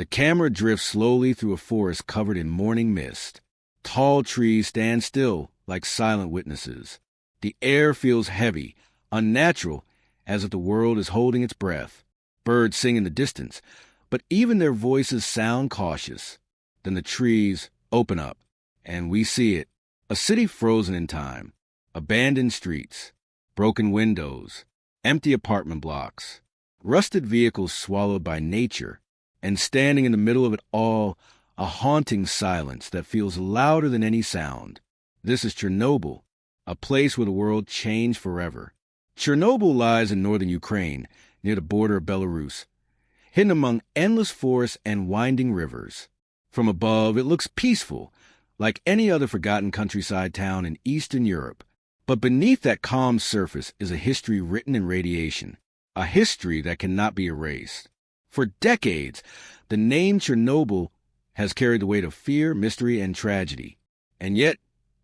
The camera drifts slowly through a forest covered in morning mist. Tall trees stand still like silent witnesses. The air feels heavy, unnatural, as if the world is holding its breath. Birds sing in the distance, but even their voices sound cautious. Then the trees open up, and we see it. A city frozen in time. Abandoned streets, broken windows, empty apartment blocks, rusted vehicles swallowed by nature, and standing in the middle of it all, a haunting silence that feels louder than any sound. This is Chernobyl, a place where the world changed forever. Chernobyl lies in northern Ukraine, near the border of Belarus, hidden among endless forests and winding rivers. From above, it looks peaceful, like any other forgotten countryside town in Eastern Europe. But beneath that calm surface is a history written in radiation, a history that cannot be erased. For decades, the name Chernobyl has carried the weight of fear, mystery, and tragedy. And yet,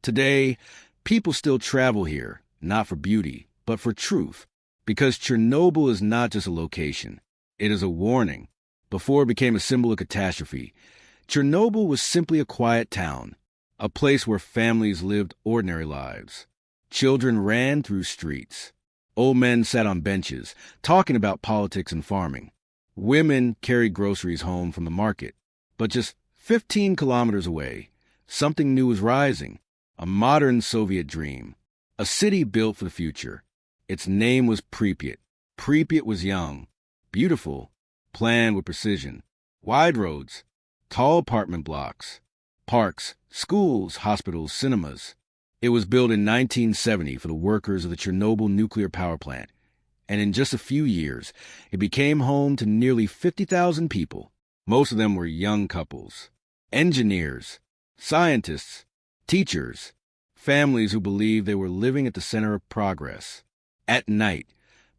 today, people still travel here, not for beauty, but for truth. Because Chernobyl is not just a location, it is a warning. Before it became a symbol of catastrophe, Chernobyl was simply a quiet town, a place where families lived ordinary lives. Children ran through streets. Old men sat on benches, talking about politics and farming. Women carried groceries home from the market. But just 15 kilometers away, something new was rising, a modern Soviet dream, a city built for the future. Its name was Pripyat. Pripyat was young, beautiful, planned with precision. Wide roads, tall apartment blocks, parks, schools, hospitals, cinemas. It was built in 1970 for the workers of the Chernobyl Nuclear Power Plant, and in just a few years, it became home to nearly 50,000 people. Most of them were young couples, engineers, scientists, teachers, families who believed they were living at the center of progress. At night,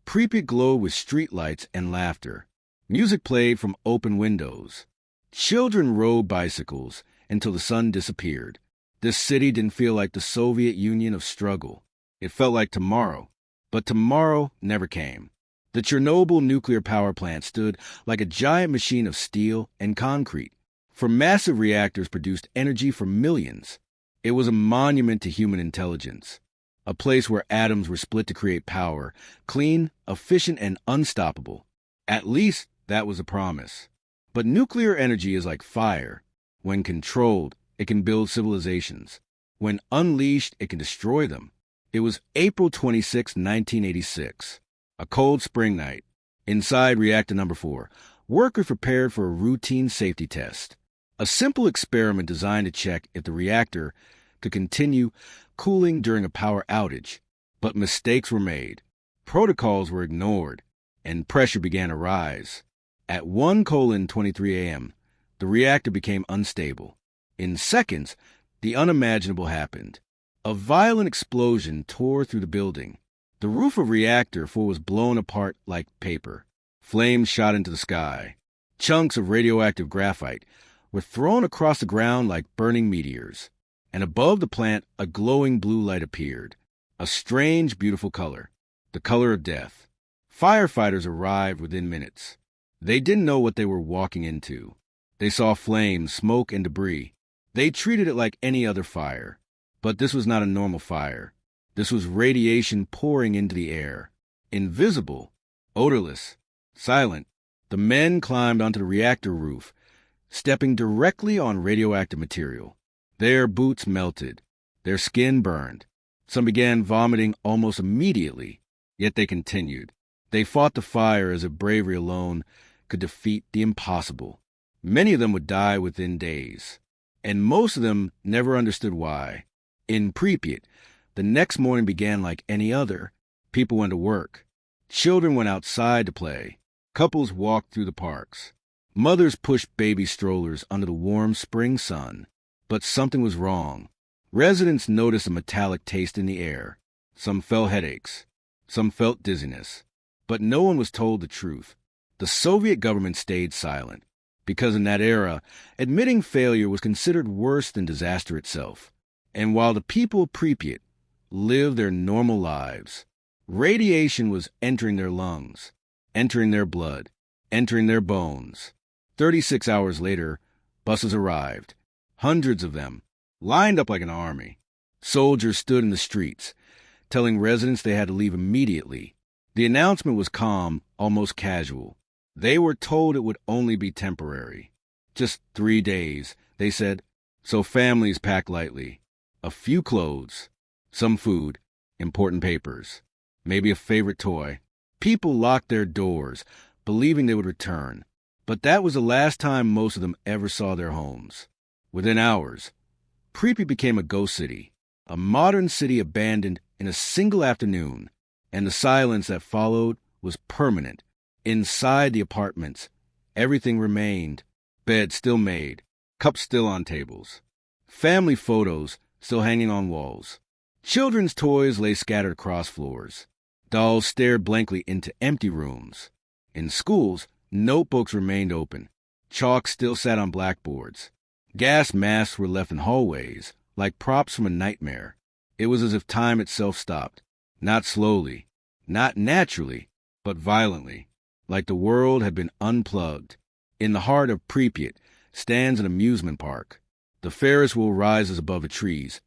Pripyat glowed with streetlights and laughter. Music played from open windows. Children rode bicycles until the sun disappeared. This city didn't feel like the Soviet Union of struggle. It felt like tomorrow. But tomorrow never came. The Chernobyl nuclear power plant stood like a giant machine of steel and concrete. For massive reactors produced energy for millions. It was a monument to human intelligence. A place where atoms were split to create power, clean, efficient, and unstoppable. At least that was a promise. But nuclear energy is like fire. When controlled, it can build civilizations. When unleashed, it can destroy them. It was April 26, 1986, a cold spring night. Inside Reactor No. 4, workers prepared for a routine safety test, a simple experiment designed to check if the reactor could continue cooling during a power outage. But mistakes were made, protocols were ignored, and pressure began to rise. At 1:23 a.m., the reactor became unstable. In seconds, the unimaginable happened. A violent explosion tore through the building. The roof of Reactor 4 was blown apart like paper. Flames shot into the sky. Chunks of radioactive graphite were thrown across the ground like burning meteors. And above the plant, a glowing blue light appeared. A strange, beautiful color. The color of death. Firefighters arrived within minutes. They didn't know what they were walking into. They saw flames, smoke, and debris. They treated it like any other fire. But this was not a normal fire. This was radiation pouring into the air. Invisible, odorless, silent. The men climbed onto the reactor roof, stepping directly on radioactive material. Their boots melted. Their skin burned. Some began vomiting almost immediately, yet they continued. They fought the fire as if bravery alone could defeat the impossible. Many of them would die within days, and most of them never understood why. In Pripyat, the next morning began like any other. People went to work. Children went outside to play. Couples walked through the parks. Mothers pushed baby strollers under the warm spring sun. But something was wrong. Residents noticed a metallic taste in the air. Some felt headaches. Some felt dizziness. But no one was told the truth. The Soviet government stayed silent, because in that era, admitting failure was considered worse than disaster itself. And while the people of Pripyat lived their normal lives, radiation was entering their lungs, entering their blood, entering their bones. 36 hours later, buses arrived. Hundreds of them, lined up like an army. Soldiers stood in the streets, telling residents they had to leave immediately. The announcement was calm, almost casual. They were told it would only be temporary. Just 3 days, they said, so families packed lightly. A few clothes, some food, important papers, maybe a favorite toy. People locked their doors, believing they would return. But that was the last time most of them ever saw their homes. Within hours, Pripyat became a ghost city, a modern city abandoned in a single afternoon, and the silence that followed was permanent. Inside the apartments, everything remained. Beds still made, cups still on tables, family photos still hanging on walls. Children's toys lay scattered across floors. Dolls stared blankly into empty rooms. In schools, notebooks remained open. Chalk still sat on blackboards. Gas masks were left in hallways, like props from a nightmare. It was as if time itself stopped, not slowly, not naturally, but violently, like the world had been unplugged. In the heart of Pripyat stands an amusement park. The Ferris wheel rises above the trees,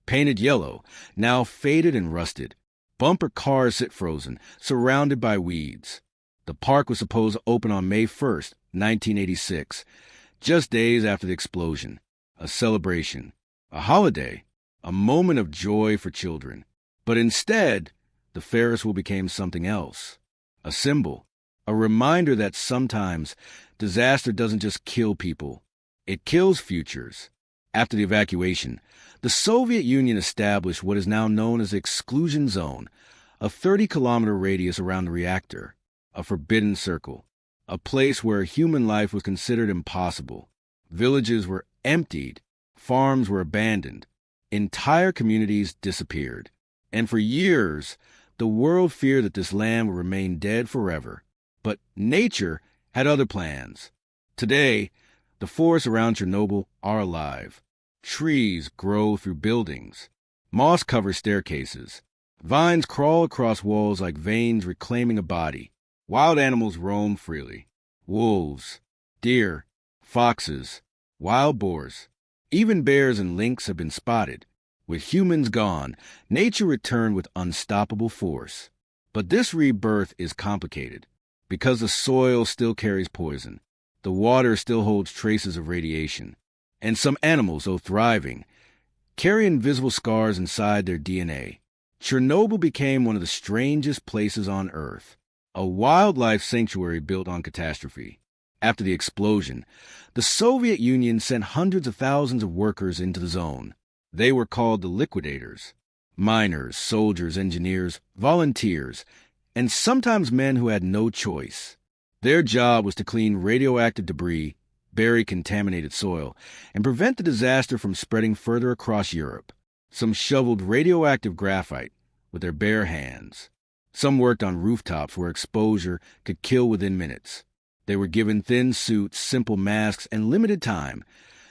painted yellow, now faded and rusted. Bumper cars sit frozen, surrounded by weeds. The park was supposed to open on May 1st, 1986, just days after the explosion. A celebration, a holiday, a moment of joy for children. But instead, the Ferris wheel became something else. A symbol, a reminder that sometimes disaster doesn't just kill people, it kills futures. After the evacuation, the Soviet Union established what is now known as the exclusion zone, a 30-kilometer radius around the reactor, a forbidden circle, a place where human life was considered impossible. Villages were emptied, farms were abandoned, entire communities disappeared. And for years, the world feared that this land would remain dead forever. But nature had other plans. Today, the forests around Chernobyl are alive. Trees grow through buildings. Moss covers staircases. Vines crawl across walls like veins reclaiming a body. Wild animals roam freely. Wolves, deer, foxes, wild boars. Even bears and lynx have been spotted. With humans gone, nature returned with unstoppable force. But this rebirth is complicated. Because the soil still carries poison, the water still holds traces of radiation, and some animals, though thriving, carry invisible scars inside their DNA. Chernobyl became one of the strangest places on Earth, a wildlife sanctuary built on catastrophe. After the explosion, the Soviet Union sent hundreds of thousands of workers into the zone. They were called the liquidators. Miners, soldiers, engineers, volunteers, and sometimes men who had no choice. Their job was to clean radioactive debris, bury contaminated soil, and prevent the disaster from spreading further across Europe. Some shoveled radioactive graphite with their bare hands. Some worked on rooftops where exposure could kill within minutes. They were given thin suits, simple masks, and limited time,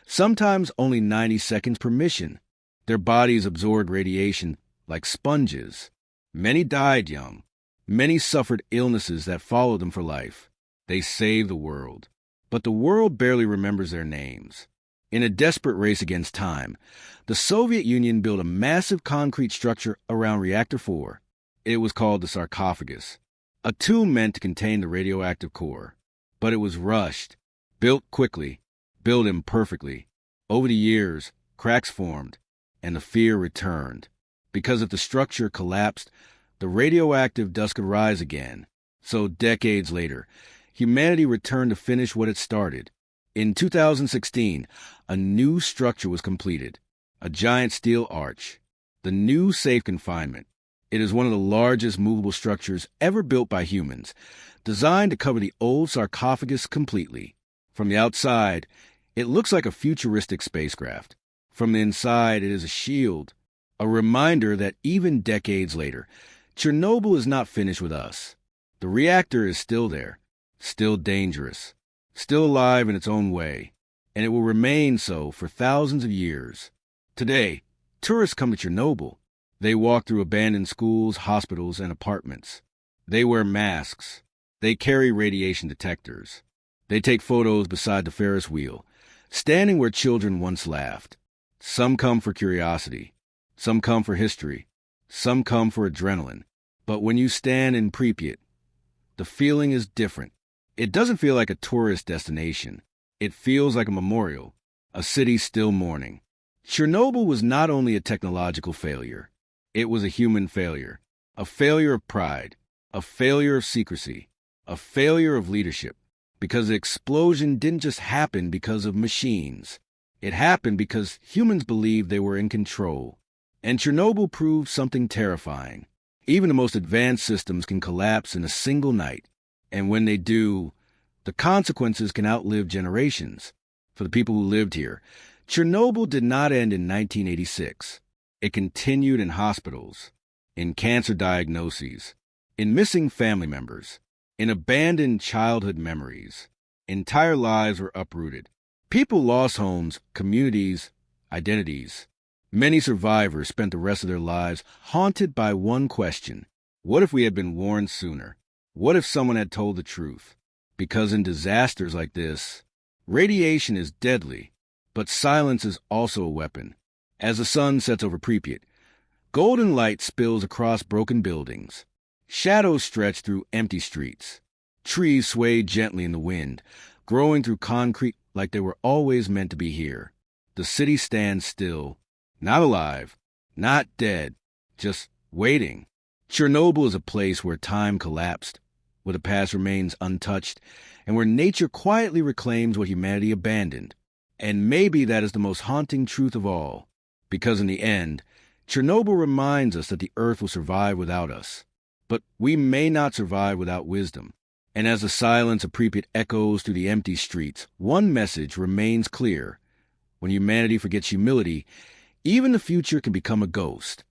sometimes only 90 seconds per mission. Their bodies absorbed radiation like sponges. Many died young. Many suffered illnesses that followed them for life. They saved the world. But the world barely remembers their names. In a desperate race against time, the Soviet Union built a massive concrete structure around Reactor 4. It was called the sarcophagus, a tomb meant to contain the radioactive core. But it was rushed, built quickly, built imperfectly. Over the years, cracks formed, and the fear returned. Because if the structure collapsed, the radioactive dust could rise again. So decades later, humanity returned to finish what it started. In 2016, a new structure was completed, a giant steel arch, the new safe confinement. It is one of the largest movable structures ever built by humans, designed to cover the old sarcophagus completely. From the outside, it looks like a futuristic spacecraft. From the inside, it is a shield, a reminder that even decades later, Chernobyl is not finished with us. The reactor is still there, still dangerous, still alive in its own way, and it will remain so for thousands of years. Today, tourists come to Chernobyl. They walk through abandoned schools, hospitals, and apartments. They wear masks. They carry radiation detectors. They take photos beside the Ferris wheel, standing where children once laughed. Some come for curiosity. Some come for history. Some come for adrenaline. But when you stand in Pripyat, the feeling is different. It doesn't feel like a tourist destination. It feels like a memorial, a city still mourning. Chernobyl was not only a technological failure, it was a human failure. A failure of pride, a failure of secrecy, a failure of leadership. Because the explosion didn't just happen because of machines. It happened because humans believed they were in control. And Chernobyl proved something terrifying. Even the most advanced systems can collapse in a single night. And when they do, the consequences can outlive generations. For the people who lived here, Chernobyl did not end in 1986. It continued in hospitals, in cancer diagnoses, in missing family members, in abandoned childhood memories. Entire lives were uprooted. People lost homes, communities, identities. Many survivors spent the rest of their lives haunted by one question. What if we had been warned sooner? What if someone had told the truth? Because in disasters like this, radiation is deadly, but silence is also a weapon. As the sun sets over Pripyat, golden light spills across broken buildings. Shadows stretch through empty streets. Trees sway gently in the wind, growing through concrete like they were always meant to be here. The city stands still, not alive, not dead, just waiting. Chernobyl is a place where time collapsed, where the past remains untouched, and where nature quietly reclaims what humanity abandoned. And maybe that is the most haunting truth of all, because in the end, Chernobyl reminds us that the Earth will survive without us. But we may not survive without wisdom. And as the silence of Pripyat echoes through the empty streets, one message remains clear. When humanity forgets humility, even the future can become a ghost.